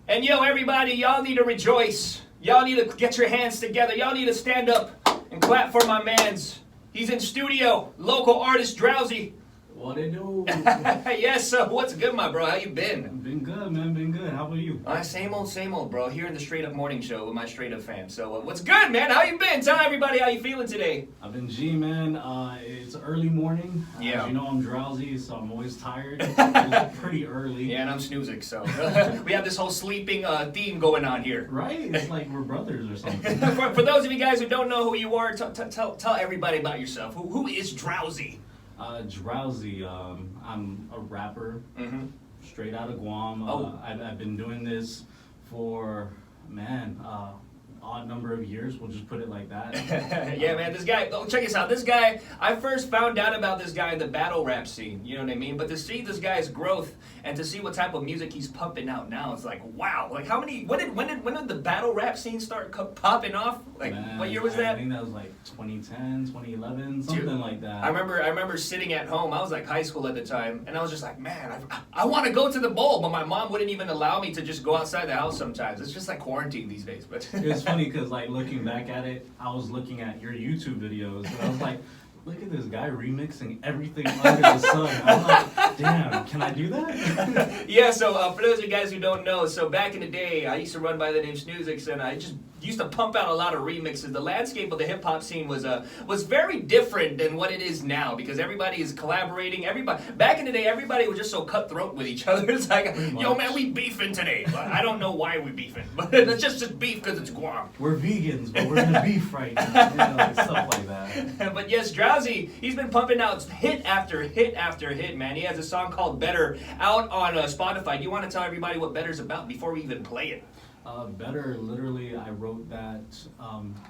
And yo, everybody, y'all need to rejoice. Y'all need to get your hands together. Y'all need to stand up and clap for my mans. He's in studio, local artist Drouz3y. What it do? Yes, so what's good, my bro? How you been? Been good, man. Been good. How about you? Same old, bro. Here in the Straight Up Morning Show with my Straight Up fam. So what's good, man? How you been? Tell everybody how you feeling today. I've been G, man. It's early morning. Yeah. As you know, I'm drowsy, so I'm always tired. It's pretty early. Yeah, and I'm snoozing, so we have this whole sleeping theme going on here. Right? It's like we're brothers or something. For those of you guys who don't know who you are, tell everybody about yourself. Who is Drouz3y? Drouz3y. I'm a rapper, straight out of Guam. I've been doing this for, odd number of years. We'll just put it like that. Yeah, man, this guy, check this out. This guy, I first found out about this guy in the battle rap scene, you know what I mean? But to see this guy's growth and to see what type of music he's pumping out now, it's like, wow. Like, when did the battle rap scene start popping off? Like, what year was that? I think that was like 2010, 2011, something like that. I remember sitting at home. I was like high school at the time, and I was just like, man, I want to go to the bowl, but my mom wouldn't even allow me to just go outside the house sometimes. It's just like quarantine these days. But it's funny because, like, looking back at it, I was looking at your YouTube videos, and I was like, look at this guy remixing everything under the sun. I'm like, damn, can I do that? Yeah, so for those of you guys who don't know, so back in the day, I used to run by the name Snoozix, and I just used to pump out a lot of remixes. The landscape of the hip-hop scene was very different than what it is now, because everybody is collaborating. Back in the day, everybody was just so cutthroat with each other. It's like, yo, man, we beefing today. But I don't know why we beefing, but it's just beef because it's Guam. We're vegans, but we're gonna beef right now. Like, stuff like that. But yes, Drouz3y, he's been pumping out hit after hit after hit, man. He has a song called Better out on Spotify. Do you want to tell everybody what Better's about before we even play it? Better, literally, I wrote that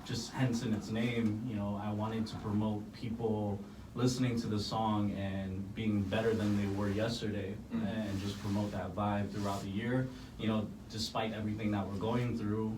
just hence in its name. You know, I wanted to promote people listening to the song and being better than they were yesterday, and just promote that vibe throughout the year. You know, despite everything that we're going through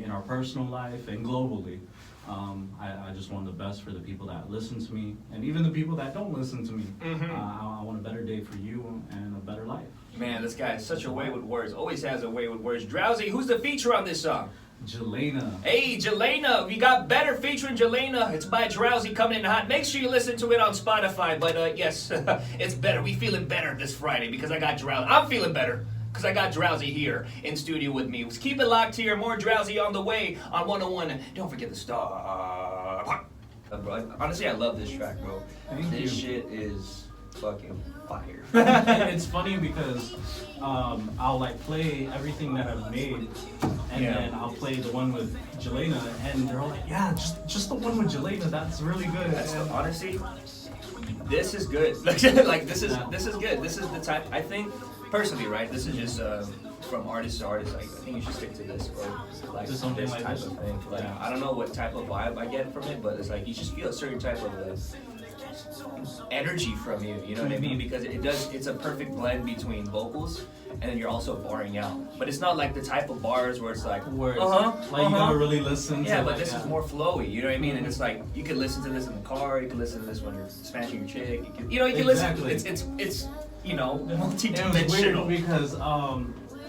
in our personal life and globally. I just want the best for the people that listen to me, and even the people that don't listen to me. I want a better day for you and a better life. Man, this guy is such a way with words. Always has a way with words. Drouz3y, who's the feature on this song? Jelena. Hey, Jelena. We got Better featuring Jelena. It's by Drouz3y, coming in hot. Make sure you listen to it on Spotify. But yes, it's Better. We feeling better this Friday because I got Drouz3y. I'm feeling better because I got Drouz3y here in studio with me. Let's keep it locked here. More Drouz3y on the way on 101. Don't forget the star. Bro, honestly, I love this track, bro. This shit is fucking fire. It's funny because I'll like play everything that I've made, and then I'll play the one with Jelena, and they're all like, yeah, just the one with Jelena, that's really good. Honestly, this is good. Like this is good. This is the type, I think personally, right? This is just from artist to artist. Like, I think you should stick to this, or like this like type of thing. Like, I don't know what type of vibe I get from it, but it's like you just feel a certain type of energy from you, you know what I mean? Because it's a perfect blend between vocals and then you're also barring out. But it's not like the type of bars where it's like, you gotta really listen to. Yeah, but this is more flowy, you know what I mean? And it's like, you can listen to this in the car, you can listen to this when you're smashing your chick, you can listen, it's you know, multi-dimensional. It was weird because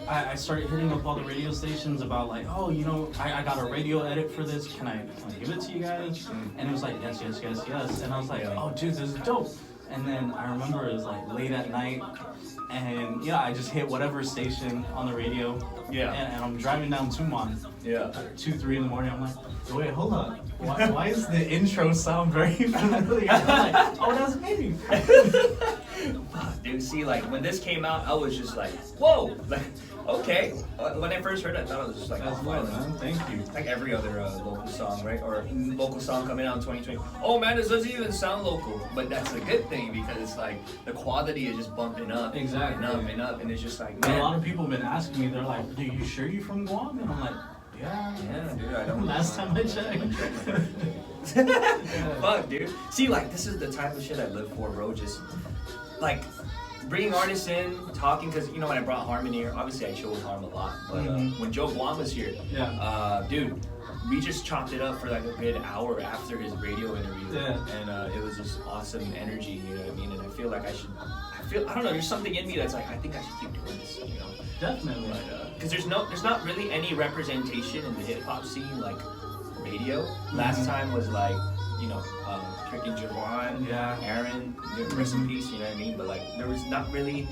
I started hitting up all the radio stations about like, oh, you know, I got a radio edit for this. Can I give it to you guys? And it was like, yes. And I was like, oh, dude, this is dope. And then I remember it was like late at night, and yeah, I just hit whatever station on the radio. Yeah. And I'm driving down Tumon. Yeah. 2-3 in the morning. I'm like, wait, hold up. Why does the intro sound very familiar? And I'm like, oh, that's me. Dude, see, like when this came out, I was just like, whoa, like, okay. When I first heard it, I thought it was just like, that's wild, man. Thank you. Like every other local song, right? Or local song coming out in 2020. Oh man, this doesn't even sound local, but that's a good thing because it's like the quality is just bumping up, exactly, and up, and it's just like, man. And a lot of people have been asking me, they're like, "Are you sure you're from Guam?" And I'm like, yeah, dude, I don't. Last time I checked. Fuck, dude. See, like this is the type of shit I live for, bro. Just like bringing artists in, talking, because you know when I brought Harmon here, obviously I chose Harm a lot, but when Joe Guam was here, dude, we just chopped it up for like a good hour after his radio interview, and it was just awesome energy, you know what I mean? And I feel like I I don't know. There's something in me that's like, I think I should keep doing this. You know. Definitely. Because there's not really any representation in the hip hop scene like radio. Last time was like, you know, Trick and Javon, Aaron, rest in peace. You know what I mean? But like, there was not really.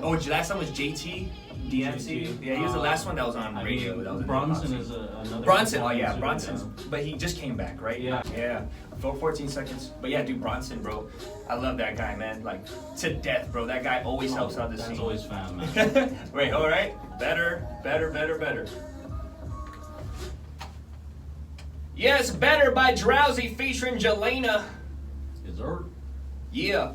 Oh, last time was JT. DMC. Yeah, he was the last one that was on radio. That was Bronson is another. Bronson. Oh yeah, Bronson's. But he just came back, right? Yeah. Yeah. For 14 seconds. But yeah, dude, Bronson, bro. I love that guy, man. Like to death, bro. That guy always helps out the scene. That's always found, man. Wait. All right. Better. Yes, Better by Drouz3y featuring Jelena. Yes, sir. Yeah.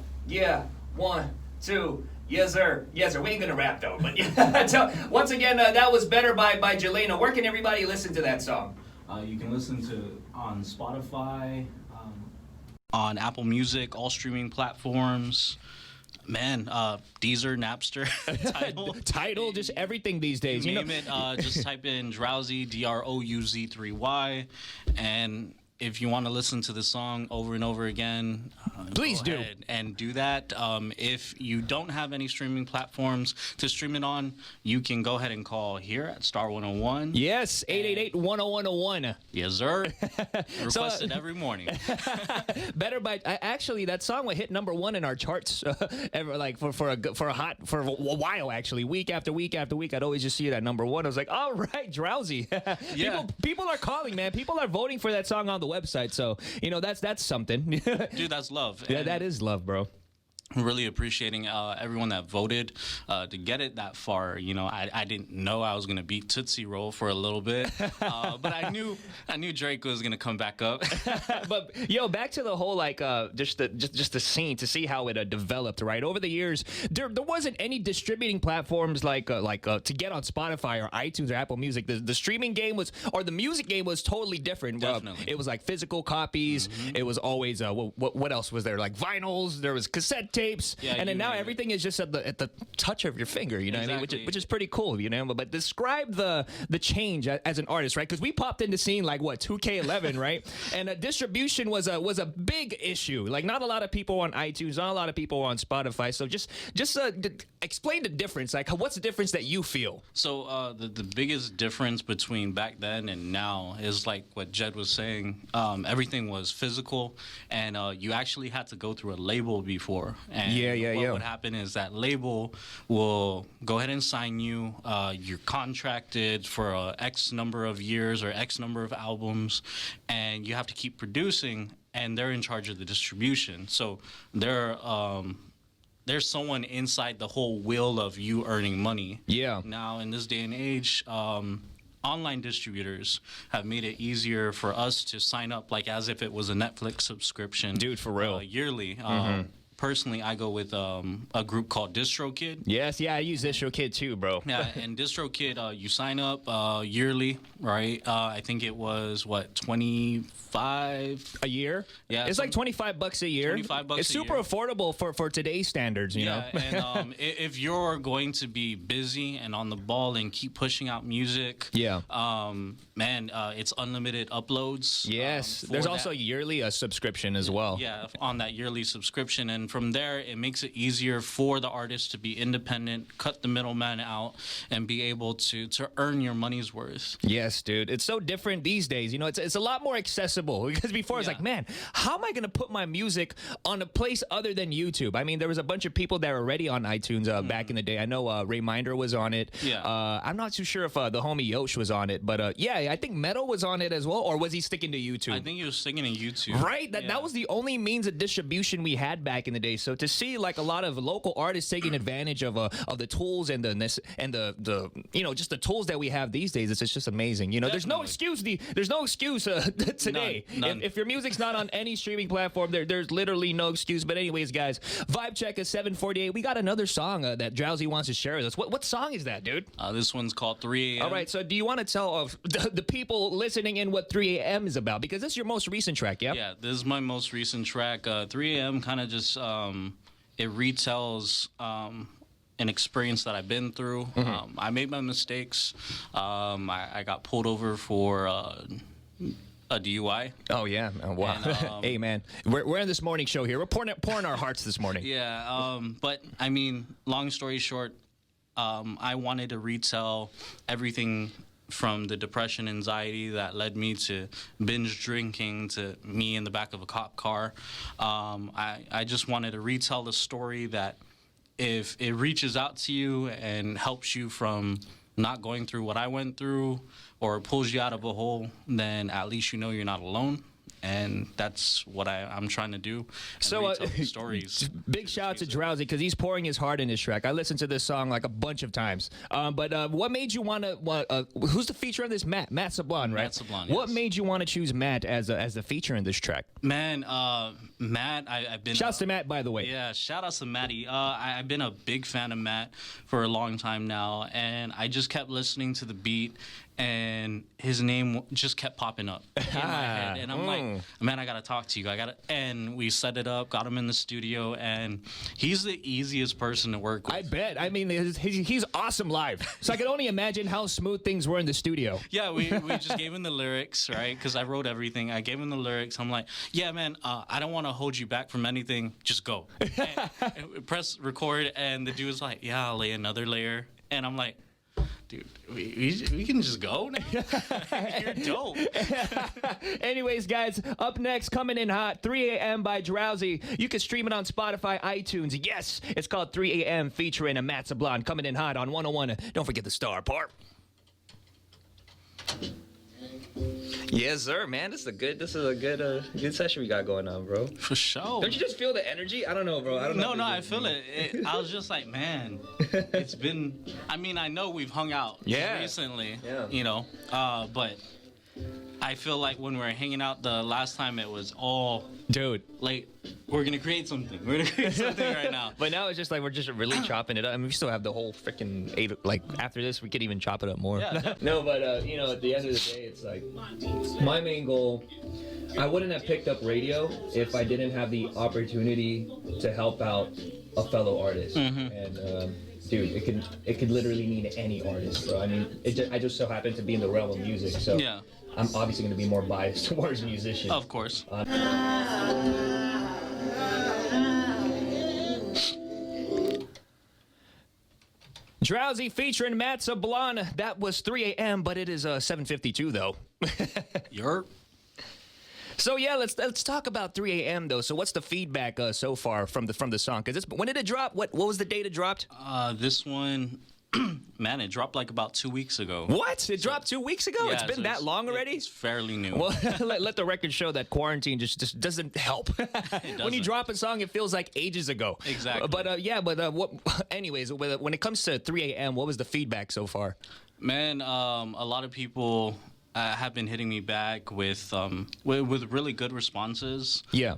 1, 2. Yes, sir. We ain't gonna rap though, but yeah. So, once again, that was Better by Jelena. Where can everybody listen to that song? You can listen to on Spotify, on Apple Music, all streaming platforms. Man, Deezer, Napster, Tidal, just everything these days. You name it. Just type in Drouz3y, drouz3y, and if you want to listen to the song over and over again, please do. And do that. If you don't have any streaming platforms to stream it on, you can go ahead and call here at Star 101. Yes, 888-10101. Yes, sir. Requested every morning. Better by actually that song would hit _1 in our charts ever, like for a while actually, week after week after week. I'd always just see it at #1. I was like, all right, Drouz3y. Yeah. People are calling, man. People are voting for that song on the website, so you know that's something. Dude, that's love. Yeah, that is love, bro. Really appreciating everyone that voted to get it that far. You know, I didn't know I was gonna beat Tootsie Roll for a little bit, but I knew Drake was gonna come back up. But yo, back to the whole like just the scene to see how it developed. Right over the years, there wasn't any distributing platforms like to get on Spotify or iTunes or Apple Music. The streaming game was, or the music game was totally different. Definitely. It was like physical copies. It was always what else was there? Like vinyls. There was cassette tapes. Yeah, and then now everything is just at the touch of your finger, you know what I mean? Which is pretty cool, you know. But describe the change as an artist, right? Because we popped into scene like what 2K11, right? And distribution was a big issue. Like not a lot of people on iTunes, not a lot of people on Spotify. So just explain the difference. Like what's the difference that you feel? So the biggest difference between back then and now is like what Jed was saying. Everything was physical, and you actually had to go through a label before. And what would happen is that label will go ahead and sign you. You're contracted for X number of years or X number of albums, and you have to keep producing, and they're in charge of the distribution. So there's someone inside the whole wheel of you earning money. Yeah. Now, in this day and age, online distributors have made it easier for us to sign up like as if it was a Netflix subscription. Dude, for real. Yearly. Personally, I go with a group called DistroKid. Yes, yeah, I use DistroKid too, bro. Yeah, and DistroKid, you sign up yearly, right? I think it was what, $25 a year? Yeah, it's like $25 a year. $25 It's a super year. affordable for today's standards, you know. And if you're going to be busy and on the ball and keep pushing out music, man, it's unlimited uploads. Yes, there's also yearly a subscription as well. Yeah, on that yearly subscription, and from there, it makes it easier for the artist to be independent, cut the middleman out, and be able to earn your money's worth. Yes, dude. It's so different these days. You know, it's a lot more accessible, because before it's like, man, how am I going to put my music on a place other than YouTube? I mean, there was a bunch of people that were already on iTunes back in the day. I know Rayminder was on it. Yeah. I'm not too sure if the homie Yosh was on it, but yeah, I think Metal was on it as well, or was he sticking to YouTube? I think he was sticking to YouTube. Right? That was the only means of distribution we had back in the day. So to see like a lot of local artists taking advantage of the tools and the you know, just the tools that we have these days, it's just amazing. You know, there's no excuse today. None. If your music's not on any streaming platform, there's literally no excuse. But anyways, guys, vibe check is 7:48. We got another song that Drouz3y wants to share with us. What song is that, dude? This one's called 3 a.m. All right, so do you want to tell the people listening in what 3 a.m. is about? Because this is your most recent track, yeah? Yeah, this is my most recent track. 3 a.m. kind of just it retells an experience that I've been through. I made my mistakes. I got pulled over for a DUI. Oh yeah. Oh, wow. And, hey man, we're in this morning show here. We're pouring our hearts this morning. Yeah. But I mean, long story short, I wanted to retell everything from the depression, anxiety that led me to binge drinking, to me in the back of a cop car. I just wanted to retell the story that if it reaches out to you and helps you from not going through what I went through, or pulls you out of a hole, then at least you know you're not alone. And that's what I'm trying to do. So, retell the stories. Big shout out to Drouz3y because he's pouring his heart in this track. I listened to this song like a bunch of times. But what made you want to? Who's the feature on this? Matt Sablon, right? Matt Sablon. What yes. made you want to choose Matt as the feature in this track? Man, Matt, I've been. Shouts to Matt, by the way. Yeah, shout out to Matty. I've been a big fan of Matt for a long time now, and I just kept listening to the beat, and his name just kept popping up in my head, and I'm like, man, I gotta talk to you. And we set it up, got him in the studio, and he's the easiest person to work with. I bet. I mean, he's awesome live. So I can only imagine how smooth things were in the studio. Yeah, we just gave him the lyrics, right? Because I wrote everything. I gave him the lyrics. I'm like, yeah, man, I don't want to hold you back from anything. Just go. And we press record, and the dude was like, yeah, I'll lay another layer. And I'm like, dude, we can just go now. You're dope. Anyways, guys, up next, coming in hot, 3 a.m. by Drouz3y. You can stream it on Spotify, iTunes. Yes, it's called 3 a.m. featuring a Matt Sablon, coming in hot on 101. Don't forget the star part. Yes, sir, man. This is a good session we got going on, bro. For sure. Don't you just feel the energy? I don't know, bro. I don't know. No, I feel it. I was just like, man, it's been. I mean, I know we've hung out recently, you know, but I feel like when we were hanging out the last time, it was all, dude, like, we're gonna create something. We're gonna create something right now. But now it's just like we're just really chopping it up. I mean, we still have the whole freaking 8. Like after this, we could even chop it up more. Yeah. No, but you know, at the end of the day, it's like my main goal. I wouldn't have picked up radio if I didn't have the opportunity to help out a fellow artist. And dude, it could literally mean any artist, bro. I mean, I just so happen to be in the realm of music, so Yeah. I'm obviously going to be more biased towards musicians. Of course. Drouz3y featuring Matt Sablon. That was 3 a.m., but it is 7:52 though. You're. So yeah, let's talk about 3 a.m. though. So what's the feedback so far from the song? Because when did it drop? What was the date it dropped? This one, man, it dropped like about 2 weeks ago. What? It dropped 2 weeks ago? Yeah, It's been that long already? It's fairly new. Well, let the record show that quarantine just doesn't help. When you drop a song, it feels like ages ago. Exactly. But what? Anyways, when it comes to 3 a.m., what was the feedback so far? Man, a lot of people have been hitting me back with really good responses. Yeah.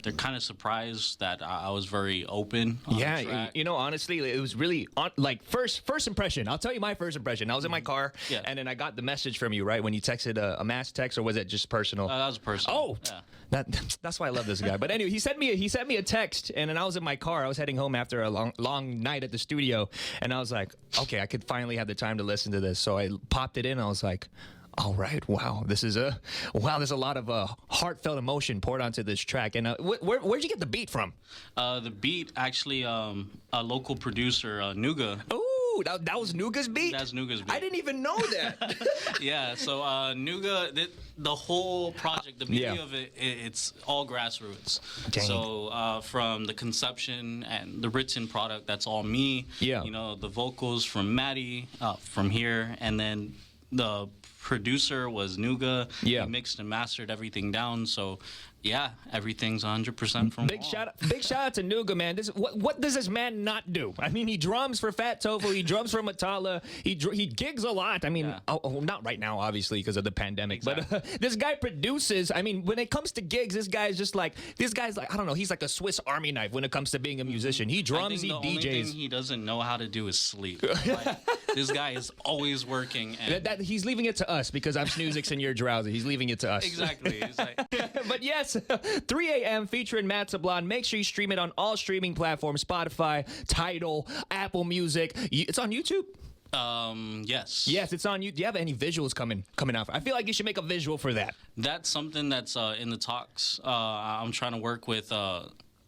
They're kind of surprised that I was very open on the track. You know, honestly, it was really like first impression. I'll tell you my first impression. I was in my car, and then I got the message from you, right? When you texted a mass text, or was it just personal? That was personal. Oh, yeah. That's why I love this guy. But anyway, he sent me a text, and then I was in my car. I was heading home after a long night at the studio, and I was like, okay, I could finally have the time to listen to this. So I popped it in. I was like, all right, wow, there's a lot of heartfelt emotion poured onto this track. And where'd you get the beat from? The beat, actually, a local producer, Nuga. Ooh, that was Nuga's beat? That's Nuga's beat. I didn't even know that. Yeah, so Nuga, the whole project, the beauty of it's all grassroots. Dang. So from the conception and the written product, that's all me. Yeah. You know, the vocals from Matty, from here, and then the producer was Nuga. Yeah. He mixed and mastered everything down. So yeah, everything's 100% from Big shout out to Nuga, man. What does this man not do? I mean, he drums for Fat Tofu, he drums for Matala, he gigs a lot. I mean, not right now, obviously, because of the pandemic. Exactly. But this guy produces. I mean, when it comes to gigs, this guy's like, I don't know. He's like a Swiss Army knife when it comes to being a musician. He drums, he DJs. The only thing he doesn't know how to do is sleep. Like, this guy is always working. And he's leaving it to us because I'm Snoozix and you're Drouz3y. He's leaving it to us. Exactly. It's like, but yes, 3 a.m. featuring Matt Sablon. Make sure you stream it on all streaming platforms: Spotify, Tidal, Apple Music. It's on YouTube. Yes. Yes, it's on you. Do you have any visuals coming out? I feel like you should make a visual for that. That's something that's in the talks. I'm trying to work with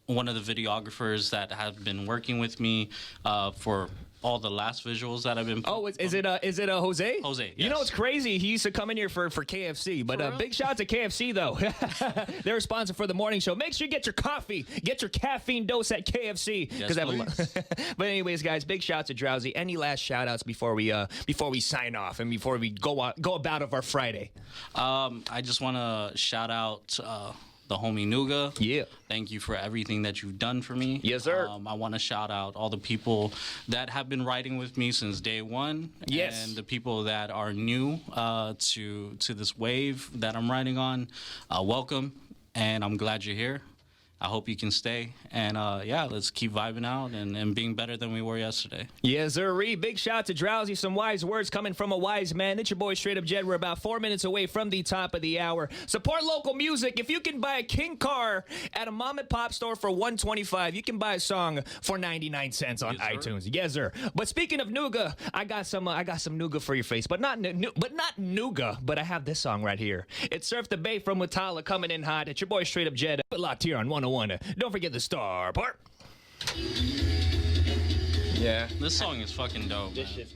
one of the videographers that have been working with me for all the last visuals that I've been. Oh, is it a Jose? Jose, yes. You know, it's crazy. He used to come in here for KFC, but big shout out to KFC though. They're a sponsor for the morning show. Make sure you get your coffee, get your caffeine dose at KFC. Yes, please. But anyways, guys, big shout out to Drouz3y. Any last shout outs before we sign off and before we go about of our Friday? I just want to shout out the homie Nuga. Yeah. Thank you for everything that you've done for me. Yes, sir. I want to shout out all the people that have been riding with me since day one. Yes. And the people that are new to this wave that I'm riding on. Welcome, and I'm glad you're here. I hope you can stay. And yeah, let's keep vibing out and being better than we were yesterday. Yes, sir. Big shout out to Drouz3y. Some wise words coming from a wise man. It's your boy Straight Up Jed. We're about 4 minutes away from the top of the hour. Support local music. If you can buy a King car at a mom and pop store for $125, you can buy a song for 99 cents on iTunes. Yes, sir. But speaking of Nuga, I got some Nuga for your face, but not Nuga. But I have this song right here. It's Surf the Bay from Watala coming in hot. It's your boy Straight Up Jed. Locked here on 101. Don't forget the star part. Yeah. This song is fucking dope. This shit's